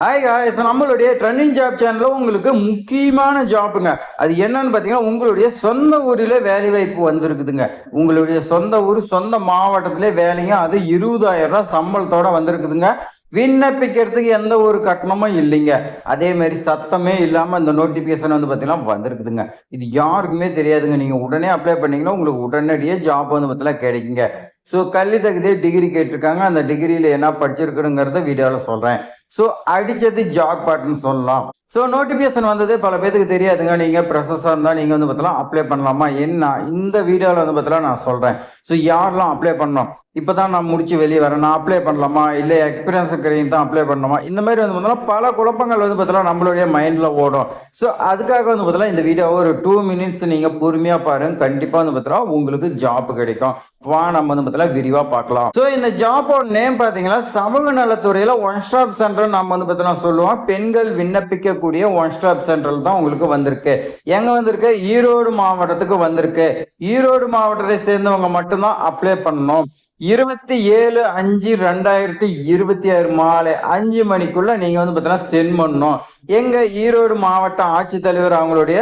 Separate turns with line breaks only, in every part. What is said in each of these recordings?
Hi guys, நம்மளுடைய trending job சேனல்ல உங்களுக்கு முக்கியமான ஜாப்புங்க. அது என்னன்னு பார்த்தீங்கன்னா, உங்களுடைய சொந்த ஊரிலே வேலைவாய்ப்பு வந்திருக்குதுங்க. உங்களுடைய சொந்த ஊர், சொந்த மாவட்டத்திலே வேலைங்க. அது ரூ. 20,000 சம்பளத்தோட வந்திருக்குதுங்க. விண்ணப்பிக்கிறதுக்கு எந்த ஒரு கட்டணமும் இல்லைங்க. அதே மாதிரி சத்தமே இல்லாம இந்த நோட்டிபிகேஷன் வந்து பார்த்தீங்கன்னா வந்திருக்குதுங்க. இது யாருக்குமே தெரியாதுங்க. நீங்க உடனே அப்ளை பண்ணீங்கன்னா உங்களுக்கு உடனடியே ஜாப் வந்து பார்த்தீங்கன்னா கிடைக்குங்க. ஸோ கல்வி தகுதி டிகிரி கேட்டிருக்காங்க. அந்த டிகிரியில என்ன படிச்சிருக்கணுங்கிறத வீடியோவில் சொல்றேன். ஸோ அடிச்சது ஜாக்பாட்ன்னு சொல்லலாம். ஸோ நோட்டிஃபிகேஷன் வந்தது பல பேருக்கு தெரியாதுங்க. நீங்கள் ப்ரெஷர்ஸாக இருந்தால் நீங்கள் வந்து பார்த்தலாம் அப்ளை பண்ணலாமா என்ன இந்த வீடியோவில் வந்து பார்த்தலாம் நான் சொல்கிறேன். ஸோ யாரெல்லாம் அப்ளை பண்ணணும், இப்போ தான் நான் முடிச்சு வெளியே வரேன், நான் அப்ளை பண்ணலாமா, இல்லை எக்ஸ்பீரியன்ஸ் இருக்கிறவங்க தான் அப்ளை பண்ணலாமா, இந்த மாதிரி வந்து பார்த்தோம்னா பல குழப்பங்கள் வந்து பார்த்தலாம் நம்மளுடைய மைண்டில் ஓடும். ஸோ அதுக்காக வந்து பார்த்தலாம் இந்த வீடியோவை ஒரு 2 மினிட்ஸ் நீங்கள் பொறுமையாக பாருங்க. கண்டிப்பாக வந்து பார்த்தலாம் உங்களுக்கு ஜாப் கிடைக்கும். வா நம்ம வந்து பார்த்தலாம் விரிவாக பார்க்கலாம். ஸோ இந்த ஜாப்போட நேம் பார்த்தீங்கன்னா சமூக நலத்துறையில் ஒன் ஸ்டாப் சென்டர் நம்ம வந்து பார்த்தலாம் சொல்லுவோம். பெண்கள் விண்ணப்பிக்கக்கூடிய ஒன் ஸ்டாப் சென்டர் தான் உங்களுக்கு வந்திருக்கு. எங்க வந்திருக்கு? ஈரோடு மாவட்டத்துக்கு வந்திருக்கு. ஈரோடு மாவட்டத்தை சேர்ந்தவங்க மட்டும்தான் அப்ளை பண்ணணும். 27/5/2026 மாலை 5 மணிக்குள்ள நீங்க வந்து பார்த்தீங்கன்னா சென்ட் பண்ணணும். எங்க ஈரோடு மாவட்ட ஆட்சித்தலைவர் அவங்களுடைய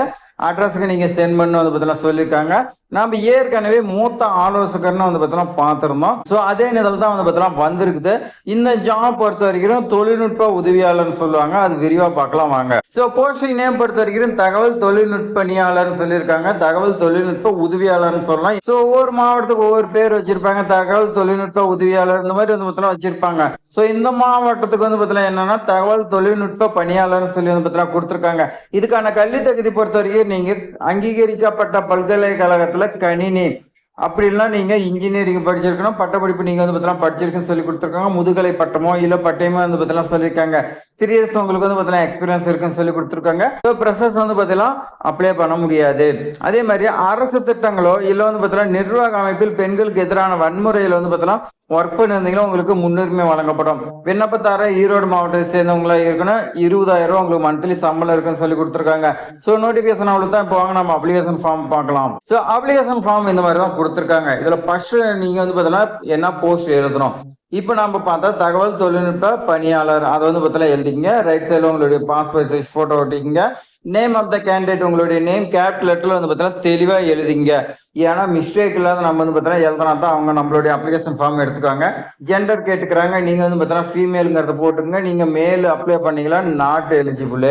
அட்ரஸுக்கு நீங்க சென்ட் பண்ண வந்து பார்த்தீங்கன்னா சொல்லியிருக்காங்க. நம்ம ஏற்கனவே மூத்த ஆலோசகர்னு வந்து பார்த்தீங்கன்னா பார்த்துருந்தோம். ஸோ அதே நேரத்தில் தான் வந்து பார்த்தீங்கன்னா வந்திருக்குது. இந்த ஜாப் பொறுத்த வரைக்கும் தொழில்நுட்ப உதவியாளர்னு சொல்லுவாங்க. அது விரிவாக பார்க்கலாம் வாங்க. ஸோ போஸ்டிங் நேம் பொறுத்த வரைக்கும் தகவல் தொழில்நுட்ப பணியாளர்னு சொல்லியிருக்காங்க. தகவல் தொழில்நுட்ப உதவியாளர்னு சொல்லலாம். ஸோ ஒவ்வொரு மாவட்டத்துக்கு ஒவ்வொரு பேர் வச்சிருப்பாங்க. தகவல் தொழில்நுட்ப உதவியாளர் இந்த மாதிரி வந்து பார்த்தீங்கன்னா வச்சிருப்பாங்க. ஸோ இந்த மாவட்டத்துக்கு வந்து பார்த்தீங்கன்னா என்னன்னா தகவல் தொழில்நுட்ப பணியாளர்னு சொல்லி வந்து பார்த்தீங்கன்னா கொடுத்துருக்காங்க. இதுக்கான கல்வி தகுதி பொறுத்த வரைக்கும் நீங்க அங்கீகரிக்கப்பட்ட பல்கலைக்கழகத்துல கணினி அப்படி இல்லைன்னா நீங்க இன்ஜினியரிங் படிச்சிருக்கணும். பட்டப்படிப்பு நீங்க வந்து பார்த்தீங்கன்னா படிச்சிருக்குன்னு சொல்லி கொடுத்துருக்காங்க. முதுகலை பட்டமோ இல்ல பட்டயமோ வந்து பார்த்தீங்கன்னா சொல்லியிருக்காங்க. 3 இயர்ஸ் உங்களுக்கு வந்து பார்த்தீங்கன்னா எக்ஸ்பீரியன்ஸ் இருக்குன்னு சொல்லி கொடுத்துருக்காங்க. ஸோ ப்ரெஷர்ஸ் வந்து பார்த்தீங்கன்னா அப்ளை பண்ண முடியாது. அதே மாதிரி அரசு திட்டங்களோ இல்லை வந்து பார்த்தீங்கன்னா நிர்வாக அமைப்பில் பெண்களுக்கு எதிரான வன்முறையில் வந்து பார்த்தீங்கன்னா ஒர்க் பண்ணிருந்தீங்கன்னா உங்களுக்கு முன்னுரிமை வழங்கப்படும். விண்ணப்பத்தார ஈரோடு மாவட்டத்தை சேர்ந்தவங்களா இருக்கணும். 20,000 உங்களுக்கு மந்த்லி சம்பளம் இருக்குன்னு சொல்லி கொடுத்துருக்காங்க. ஸோ நோட்டிபிகேஷன் அவ்வளோ தான். இப்போ வாங்க நம்ம அப்ளிகேஷன் ஃபார்ம் பார்க்கலாம். ஸோ அப்ளிகேஷன் ஃபார்ம் இந்த மாதிரி தான் கொடுத்துருக்காங்க. இதுல ஃபர்ஸ்ட் நீங்க வந்து பார்த்தீங்கன்னா என்ன போஸ்ட் எழுதணும். இப்போ நம்ம பார்த்தா தகவல் தொழில்நுட்ப பணியாளர் அதை வந்து பார்த்தீங்கன்னா எழுதிங்க. ரைட் சைடில் உங்களுடைய பாஸ்போர்ட் சைஸ் போட்டோ ஒட்டிங்க. நேம் ஆஃப் த கேண்டிடேட் உங்களுடைய நேம் கேபிட்டல் லெட்டர்ல வந்து பார்த்தீங்கன்னா தெளிவாக எழுதிங்க. ஏன்னா மிஸ்டேக் இல்லாத நம்ம வந்து பார்த்தீங்கன்னா எழுதினா தான் அவங்க நம்மளுடைய அப்ளிகேஷன் ஃபார்ம் எடுத்துக்காங்க. ஜெண்டர் கேட்டுக்கிறாங்க. நீங்க வந்து பார்த்தீங்கன்னா ஃபீமேலுங்கிறத போட்டுங்க. நீங்க மேல் அப்ளை பண்ணீங்களா நாட் எலிஜிபிள்.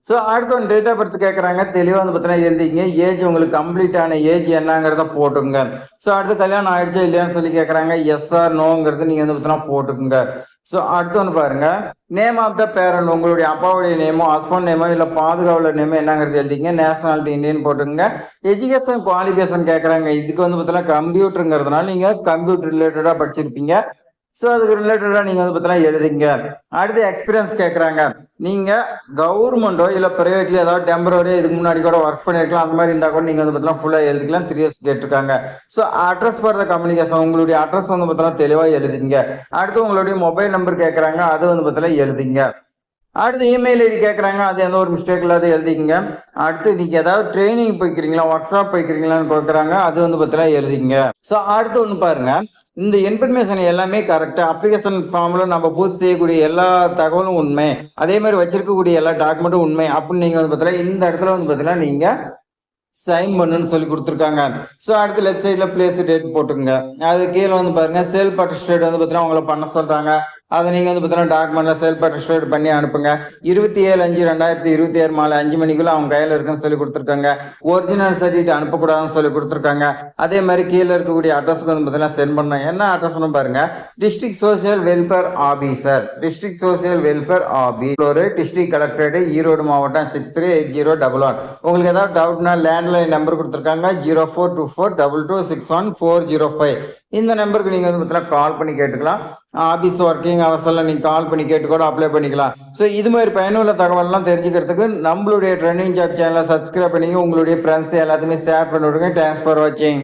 ஸோ அடுத்த ஒன்று டேட் ஆஃப் பர்த் கேட்குறாங்க. தெளிவாக வந்து பார்த்தீங்கன்னா எழுதிங்க. ஏஜ் உங்களுக்கு கம்ப்ளீட் ஆன ஏஜ் என்னங்கிறத போட்டுங்க. ஸோ அடுத்து கல்யாணம் ஆயிடுச்சா இல்லையான்னு சொல்லி கேட்குறாங்க. எஸ் ஆர் நோங்கிறது நீங்கள் வந்து பார்த்தீங்கன்னா போட்டுக்குங்க. ஸோ அடுத்து ஒன்று பாருங்க. நேம் ஆஃப் த பேரண்ட் உங்களுடைய அப்பாவுடைய நேமோ ஹஸ்பண்ட் நேமோ இல்லை பாதுகாவலர் நேமோ என்னங்கிறது எழுதிங்க. நேஷனாலிட்டி இந்தியன் போட்டுங்க. எஜுகேஷன் குவாலிஃபிகேஷன் கேட்குறாங்க. இதுக்கு வந்து பார்த்தீங்கன்னா கம்ப்யூட்டருங்கிறதுனால நீங்கள் கம்ப்யூட்டர் ரிலேட்டடாக படிச்சிருப்பீங்க. ஸோ அதுக்கு ரிலேட்டடாக நீங்கள் வந்து பார்த்தீங்கன்னா எழுதிங்க. அடுத்து எக்ஸ்பீரியன்ஸ் கேட்குறாங்க. நீங்கள் கவர்மெண்ட்டோ இல்லை ப்ரைவேட்லயோ ஏதாவது டெம்பரவரியாக இதுக்கு முன்னாடி கூட ஒர்க் பண்ணியிருக்கலாம். அந்த மாதிரி இருந்தால் கூட நீங்கள் வந்து பார்த்தீங்கன்னா ஃபுல்லாக எழுதிக்கலாம். 3 இயர்ஸ் கேட்டிருக்காங்க. So address for the communication உங்களுடைய அட்ரஸ் வந்து பார்த்தீங்கன்னா தெளிவாக எழுதிங்க. அடுத்து உங்களுடைய மொபைல் நம்பர் கேட்குறாங்க. அது வந்து பார்த்தீங்கன்னா எழுதிங்க. அடுத்து இமெயில் ஐடி கேட்குறாங்க. அது எந்த ஒரு மிஸ்டேக் இல்லாத எழுதிங்க. அடுத்து நீங்கள் ஏதாவது ட்ரைனிங் போய்க்கிறீங்களா ஒர்க் ஷாப் போய்க்கிறீங்களான்னு கேட்குறாங்க. அது வந்து பார்த்தீங்கன்னா எழுதிங்க. ஸோ அடுத்து ஒன்று பாருங்க. இந்த இன்ஃபர்மேஷன் எல்லாமே கரெக்டாக அப்ளிகேஷன் ஃபார்மில் நம்ம பூர்த்தி செய்யக்கூடிய எல்லா தகவலும் உண்மை, அதே மாதிரி வச்சிருக்கக்கூடிய எல்லா டாக்குமெண்ட்டும் உண்மை அப்படின்னு நீங்கள் வந்து பார்த்தீங்கன்னா இந்த இடத்துல வந்து பார்த்தீங்கன்னா நீங்கள் சைன் பண்ணுன்னு சொல்லி கொடுத்துருக்காங்க. ஸோ அடுத்து லெஃப்ட் சைடில் பிளேஸ் டேட் போட்டுருங்க. அது கீழே வந்து பாருங்க செல்ஃப் அட்டஸ்டேட் வந்து பார்த்தீங்கன்னா உங்களை பண்ண சொல்கிறாங்க. அதை நீங்கள் வந்து பார்த்தீங்கன்னா டாக்குமெண்ட்டில் செல்ஃப் அட்டஸ்டேட் பண்ணி அனுப்புங்க. 27/5/2026 மாலை 5 மணிக்குள்ள அவங்க கையில் இருக்குன்னு சொல்லி கொடுத்துருக்காங்க. ஒரிஜினல் சர்டிஃபிகேட் அனுப்பக்கூடாதுன்னு சொல்லி கொடுத்துருக்காங்க. அதே மாதிரி கீழே இருக்கக்கூடிய அட்ரஸ்க்கு வந்து பார்த்தீங்கன்னா சென்ட் பண்ணணும். என்ன அட்ரஸ்னு பாருங்க. District social welfare officer, district social welfare office, district collectorate Erode மாவட்டம் 638011. உங்களுக்கு ஏதாவது டவுட்னா லேண்ட்லைன் நம்பர் கொடுத்துருக்காங்க 042422614005. இந்த நம்பருக்கு நீங்கள் வந்து பார்த்தீங்கன்னா கால் பண்ணி கேட்டுக்கலாம். ஆஃபீஸ் ஒர்க்கிங் அவர்ஸெல்லாம் நீங்கள் கால் பண்ணி கேட்டு கூட அப்ளை பண்ணிக்கலாம். ஸோ இது மாதிரி பயனுள்ள தகவல்லாம் தெரிஞ்சுக்கிறதுக்கு நம்மளுடைய ட்ரெண்டிங் ஜாப் சேனலை சப்ஸ்கிரைப் பண்ணி உங்களுடைய ஃப்ரெண்ட்ஸ் எல்லாத்தையுமே ஷேர் பண்ணி விடுங்க. தேங்க்ஸ் ஃபார் வாட்சிங்.